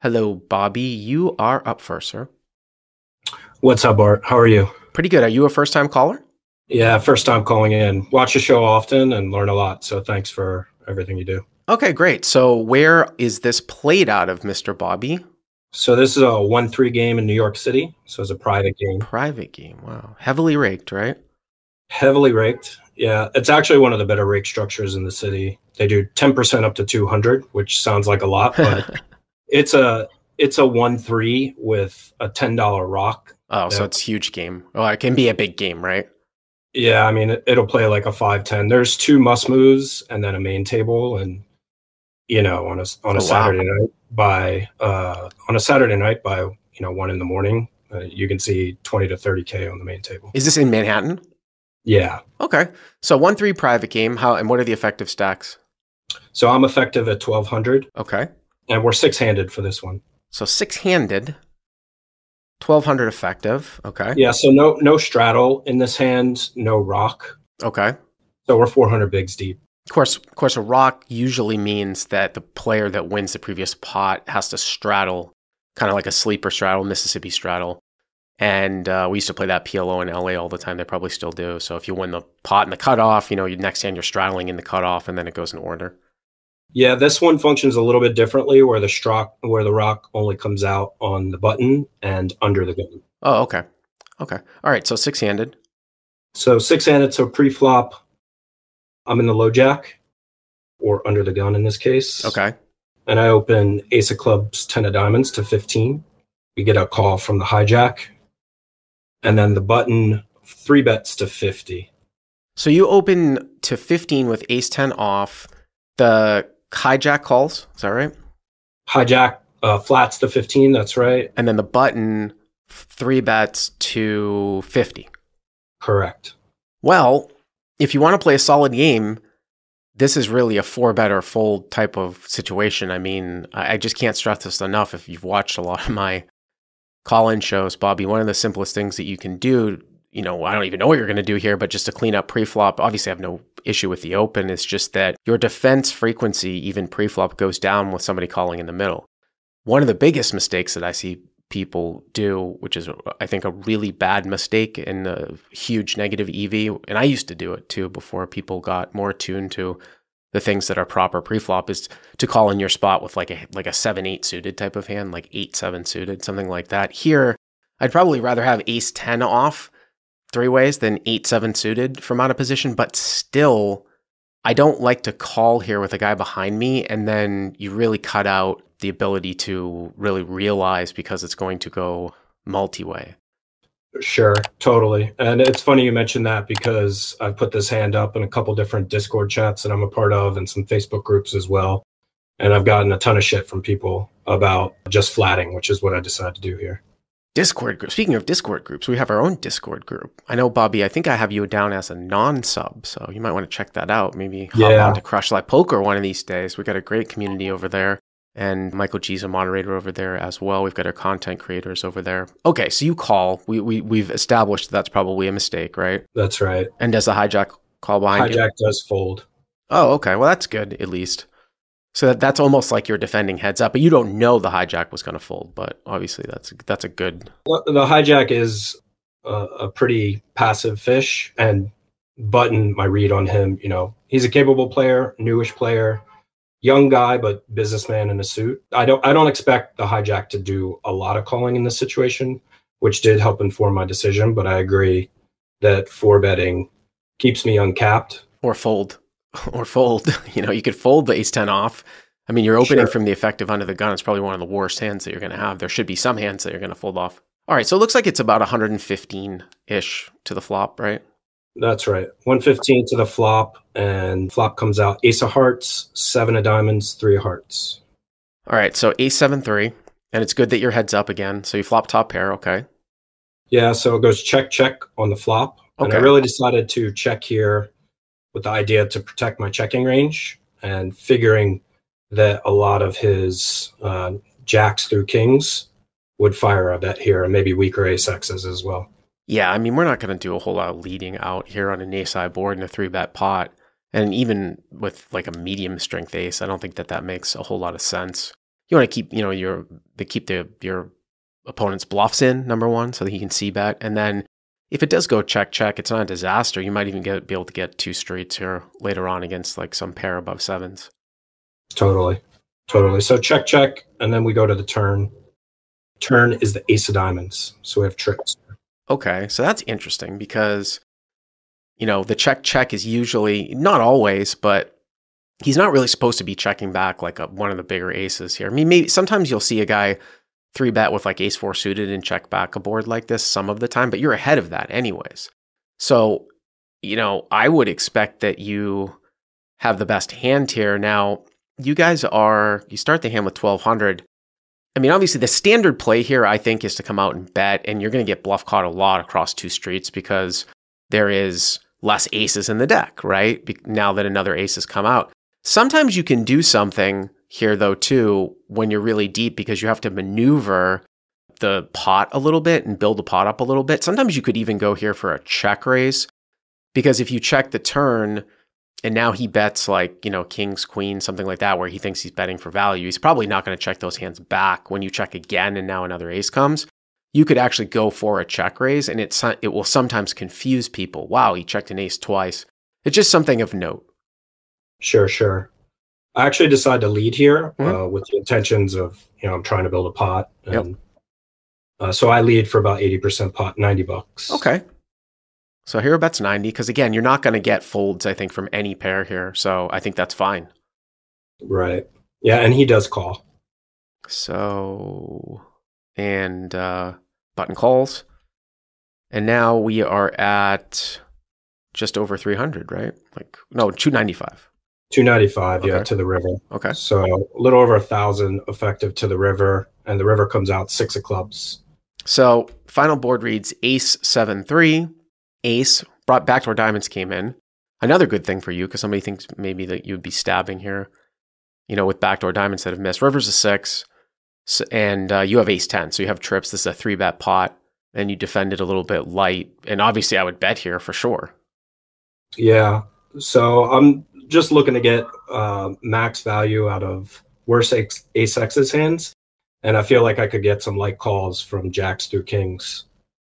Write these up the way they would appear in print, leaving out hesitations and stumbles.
Hello, Bobby. You are up first, sir. What's up, Art? How are you? Pretty good. Are you a first-time caller? Yeah, first time calling in. Watch the show often and learn a lot. So thanks for everything you do. Okay, great. So where is this played out of, Mr. Bobby? So this is a 1-3 game in New York City. So it's a private game. Private game. Wow. Heavily raked, right? Heavily raked. Yeah, it's actually one of the better rake structures in the city. They do 10% up to 200, which sounds like a lot, but it's a 1-3 with a $10 rock. Oh, so it's a huge game. Oh, it can be a big game, right? Yeah, I mean, it'll play like a 5-10. There's 2 must moves and then a main table, and on a Saturday night by 1 in the morning, you can see 20 to 30K on the main table. Is this in Manhattan? Yeah. Okay. So 1-3 private game. And what are the effective stacks? So I'm effective at 1200. Okay. And we're 6-handed for this one. So 6-handed, 1200 effective. Okay. Yeah. So no straddle in this hand, no rock. Okay. So we're 400 bigs deep. Of course, a rock usually means that the player that wins the previous pot has to straddle, kind of like a sleeper straddle, Mississippi straddle. And we used to play that PLO in LA all the time. They probably still do. So if you win the pot in the cutoff, next hand you're straddling in the cutoff, and then it goes in order. Yeah, this one functions a little bit differently, where the rock only comes out on the button and under the gun. Oh, okay. Okay. All right. So 6-handed. So 6-handed. So pre-flop, I'm in the low jack, or under the gun in this case. Okay. And I open ace of clubs, 10 of diamonds to 15. We get a call from the hijack. And then the button 3-bets to 50. So you open to 15 with ace 10 off. The hijack calls. Is that right? Hijack flats to 15. That's right. And then the button 3-bets to 50. Correct. Well, if you want to play a solid game, this is really a 4-bet or fold type of situation. I mean, I just can't stress this enough. If you've watched a lot of my call-in shows, Bobby, one of the simplest things that you can do, I don't even know what you're going to do here, but just to clean up pre-flop, obviously I have no issue with the open. It's just that your defense frequency, even pre-flop, goes down with somebody calling in the middle. One of the biggest mistakes that I see people do, which is, I think, a really bad mistake and a huge negative EV, and I used to do it too before people got more attuned to the things that are proper pre-flop, is to call in your spot with like a 7-8 suited type of hand, like 8-7 suited, something like that. Here, I'd probably rather have ace 10 off 3 ways than 8-7 suited from out of position, but still, I don't like to call here with a guy behind me, and then you really cut out the ability to really realize, because it's going to go multi-way. Sure, totally. And it's funny you mentioned that, because I've put this hand up in a couple different Discord chats that I'm a part of and some Facebook groups as well. And I've gotten a ton of shit from people about just flatting, which is what I decided to do here. Discord group. Speaking of Discord groups, we have our own Discord group. I know, Bobby, I think I have you down as a non-sub, so you might want to check that out. Maybe hop on to Crush Live Poker one of these days. We've got a great community over there. And Michael G's a moderator over there as well. We've got our content creators over there. Okay, so you call. We've established that's probably a mistake, right? That's right. And does the hijack call behind you? Hijack does fold. Oh, okay. Well, that's good, at least. So that's almost like you're defending heads up, but you don't know the hijack was going to fold. But obviously, that's a good. Well, the hijack is a pretty passive fish, and button, my read on him, he's a capable player, newish player. Young guy, but businessman in a suit. I don't expect the hijack to do a lot of calling in this situation, which did help inform my decision. But I agree that 4-betting keeps me uncapped. Or fold. You could fold the ace 10 off. I mean, you're opening from the effective under the gun. It's probably one of the worst hands that you're going to have. There should be some hands that you're going to fold off. All right, so it looks like it's about 115-ish to the flop, right? That's right. 115 to the flop, and flop comes out ace of hearts, 7 of diamonds, 3 of hearts. All right, so ace 7-3, and it's good that your head's up again. So you flop top pair, okay? Yeah, so it goes check, check on the flop. Okay. And I really decided to check here with the idea to protect my checking range, and figuring that a lot of his jacks through kings would fire a bet here, and maybe weaker ace X's as well. Yeah, I mean, we're not going to do a whole lot of leading out here on an ace-high board in a 3-bet pot. And even with like a medium strength ace, I don't think that makes a whole lot of sense. you want to keep, your opponent's bluffs in, number one, so that he can see bet. And then if it does go check, check, it's not a disaster. You might even be able to get 2 straights here later on against like some pair above 7s. Totally. So check, check, and then we go to the turn. Turn is the ace of diamonds. So we have tricks. Okay, so that's interesting because, the check, check is usually, not always, but he's not really supposed to be checking back like one of the bigger aces here. I mean, maybe sometimes you'll see a guy 3-bet with like ace 4 suited and check back a board like this some of the time, but you're ahead of that anyways. So, I would expect that you have the best hand here. Now, you start the hand with 1200. I mean, obviously the standard play here, I think, is to come out and bet, and you're going to get bluff caught a lot across 2 streets because there is less aces in the deck, right? Now that another ace has come out. Sometimes you can do something here, though, too, when you're really deep because you have to maneuver the pot a little bit and build the pot up a little bit. Sometimes you could even go here for a check raise because if you check the turn and now he bets like, kings, queens, something like that, where he thinks he's betting for value, he's probably not going to check those hands back when you check again and now another ace comes. You could actually go for a check raise and it will sometimes confuse people. Wow, he checked an ace twice. It's just something of note. Sure. I actually decided to lead here with the intentions of, I'm trying to build a pot. And so I lead for about 80% pot, $90. Okay. So hero bets 90 because, again, you're not going to get folds, I think, from any pair here. So I think that's fine. Right. Yeah, and he does call. So, and button calls. And now we are at just over 300, right? 295. 295, okay. To the river. Okay. So a little over 1,000 effective to the river, and the river comes out 6 of clubs. So final board reads ace 7-3, ace, brought backdoor diamonds came in. Another good thing for you because somebody thinks maybe that you'd be stabbing here, with backdoor diamonds that have missed. River's a 6, and you have ace 10, so you have trips. This is a 3-bet pot, and you defended a little bit light. And obviously I would bet here for sure. Yeah. So I'm just looking to get max value out of worse ace X's hands. And I feel like I could get some light calls from jacks through kings.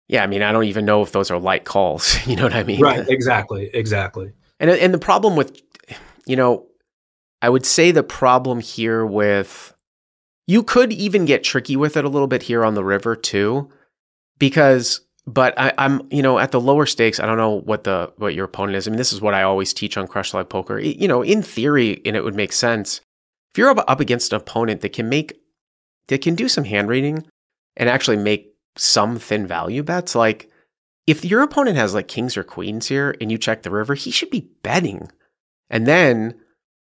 Yeah, I mean, I don't even know if those are light calls. You know what I mean? Right, exactly. And the problem with, I would say the problem here with, you could even get tricky with it a little bit here on the river too, but I'm at the lower stakes, I don't know what your opponent is. I mean, this is what I always teach on Crush Live Poker. In theory, and it would make sense, if you're up against an opponent that can do some hand reading and actually make some thin value bets, like if your opponent has like kings or queens here and you check the river, he should be betting. And then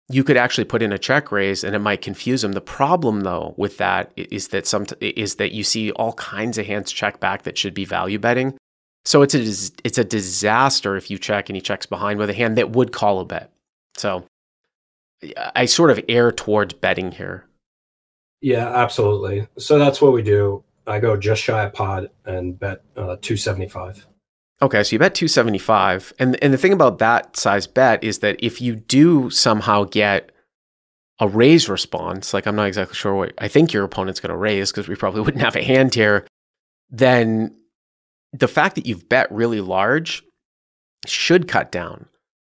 you could actually put in a check raise and it might confuse him. The problem though with that is that you see all kinds of hands check back that should be value betting. So it's a disaster if you check and he checks behind with a hand that would call a bet. So I sort of err towards betting here. Yeah, absolutely. So that's what we do. I go just shy of pot and bet 275. Okay, so you bet 275. And the thing about that size bet is that if you do somehow get a raise response, like I'm not exactly sure what I think your opponent's going to raise because we probably wouldn't have a hand here, then the fact that you've bet really large should cut down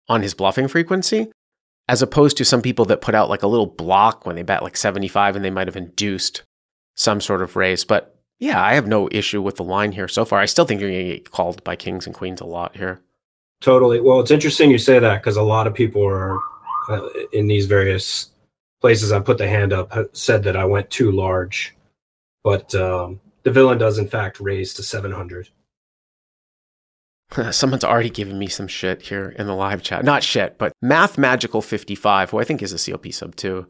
on his bluffing frequency, as opposed to some people that put out like a little block when they bet like 75 and they might have induced some sort of raise. But yeah, I have no issue with the line here so far. I still think you're going to get called by kings and queens a lot here. Totally. Well, it's interesting you say that because a lot of people are in these various places I put the hand up said that I went too large. But the villain does, in fact, raise to 700. Someone's already given me some shit here in the live chat. Not shit, but Math Magical 55, who I think is a CLP sub too,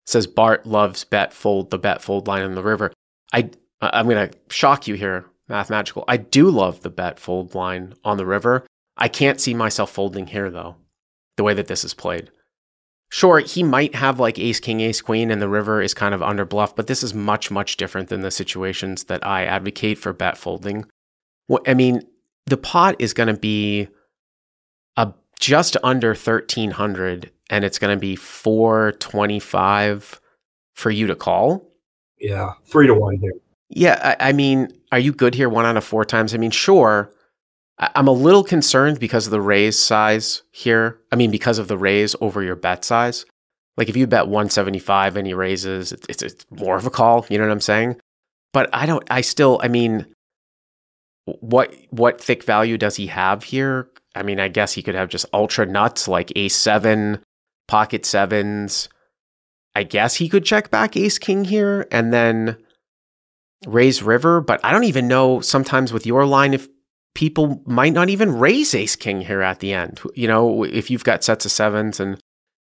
says Bart loves bet fold, the bet fold line in the river. I'm going to shock you here, Math Magical. I do love the bet fold line on the river. I can't see myself folding here though, the way that this is played. Sure, he might have like ace, king, ace, queen, and the river is kind of under bluff, but this is much, much different than the situations that I advocate for bet folding. I mean, the pot is going to be just under 1,300, and it's going to be 425 for you to call. Yeah, 3-1 here. Yeah, I mean, are you good here 1 out of 4 times? I mean, sure. I'm a little concerned because of the raise size here. I mean, because of the raise over your bet size. Like if you bet 175 and he raises, it's more of a call. You know what I'm saying? But I mean, what thick value does he have here? I mean, I guess he could have just ultra nuts like ace 7, pocket 7s. I guess he could check back ace king here and then raise river. But I don't even know sometimes with your line if people might not even raise ace king here at the end. You know, if you've got sets of 7s and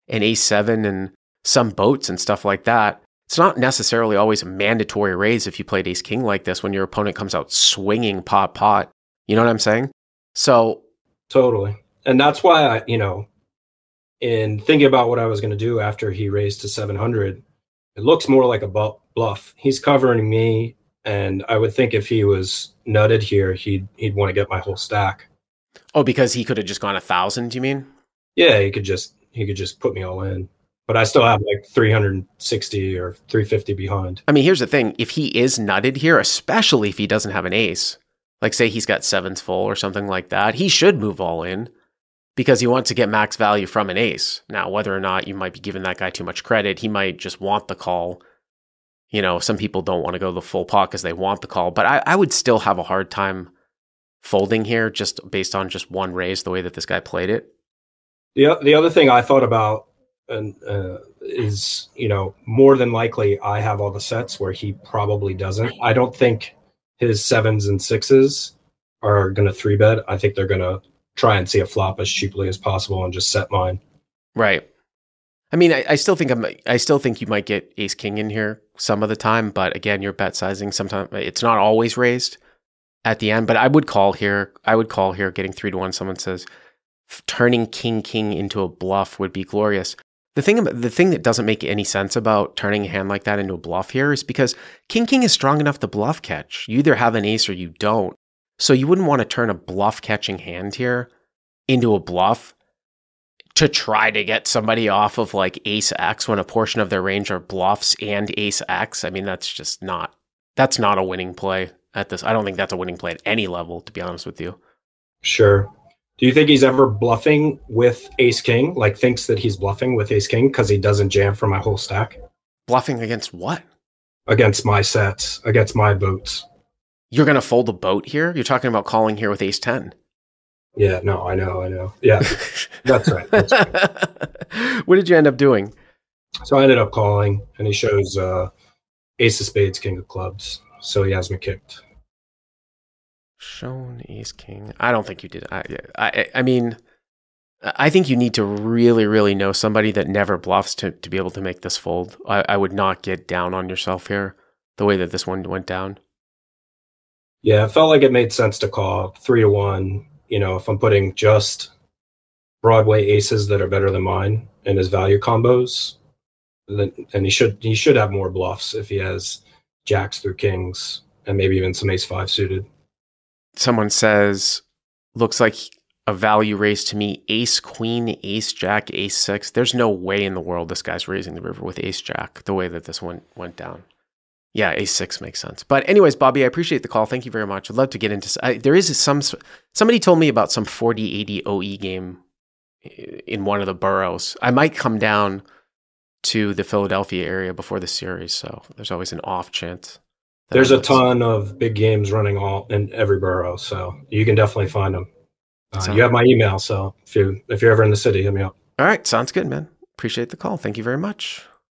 ace 7 and some boats and stuff like that, it's not necessarily always a mandatory raise if you played ace king like this when your opponent comes out swinging pot. You know what I'm saying? So totally. And that's why in thinking about what I was going to do after he raised to 700, it looks more like a bluff. He's covering me, and I would think if he was nutted here, he'd want to get my whole stack. Oh, because he could have just gone 1,000, you mean? Yeah, he could just put me all in. But I still have like 360 or 350 behind. I mean, here's the thing. If he is nutted here, especially if he doesn't have an ace, like say he's got 7s full or something like that, he should move all in because he wants to get max value from an ace. Now, whether or not you might be giving that guy too much credit, he might just want the call. You know, some people don't want to go the full pot because they want the call. But I would still have a hard time folding here just based on just one raise, the way that this guy played it. The other thing I thought about is, more than likely I have all the sets where he probably doesn't. I don't think his 7s and 6s are going to 3-bet. I think they're going to try and see a flop as cheaply as possible and just set mine. Right. I mean, I still think you might get ace king in here some of the time, but again, your bet sizing sometimes it's not always raised at the end. But I would call here. Getting 3-1. Someone says turning king into a bluff would be glorious. The thing that doesn't make any sense about turning a hand like that into a bluff here is because king is strong enough to bluff catch. You either have an ace or you don't. So you wouldn't want to turn a bluff catching hand here into a bluff to try to get somebody off of like ace X when a portion of their range are bluffs and ace X. I mean, that's not a winning play at this. I don't think that's a winning play at any level, to be honest with you. Sure. Do you think he's ever bluffing with ace king? Like thinks that he's bluffing with ace king because he doesn't jam for my whole stack? Bluffing against what? Against my sets, against my boats. You're going to fold a boat here? You're talking about calling here with ace 10. Yeah, no, I know. Yeah, that's right. What did you end up doing? So I ended up calling, and he shows ace of spades, king of clubs. So he has me kicked. Shown ace king. I don't think you did. I mean, I think you need to really, really know somebody that never bluffs to be able to make this fold. I would not get down on yourself here the way that this one went down. Yeah, it felt like it made sense to call 3-1. If I'm putting just Broadway aces that are better than mine in his value combos, and he should have more bluffs if he has jacks through kings and maybe even some ace 5 suited. Someone says, looks like a value raise to me, ace queen, ace jack, ace 6. There's no way in the world this guy's raising the river with ace jack the way that this one went down. Yeah, ace 6 makes sense. But anyways, Bobby, I appreciate the call. Thank you very much. I'd love to get into there is somebody told me about some 40-80 OE game in one of the boroughs. I might come down to the Philadelphia area before the series, so there's always an off chance. There's a ton of big games running all in every borough, so you can definitely find them. You have my email, so if you're ever in the city, hit me up. All right, sounds good, man. Appreciate the call. Thank you very much.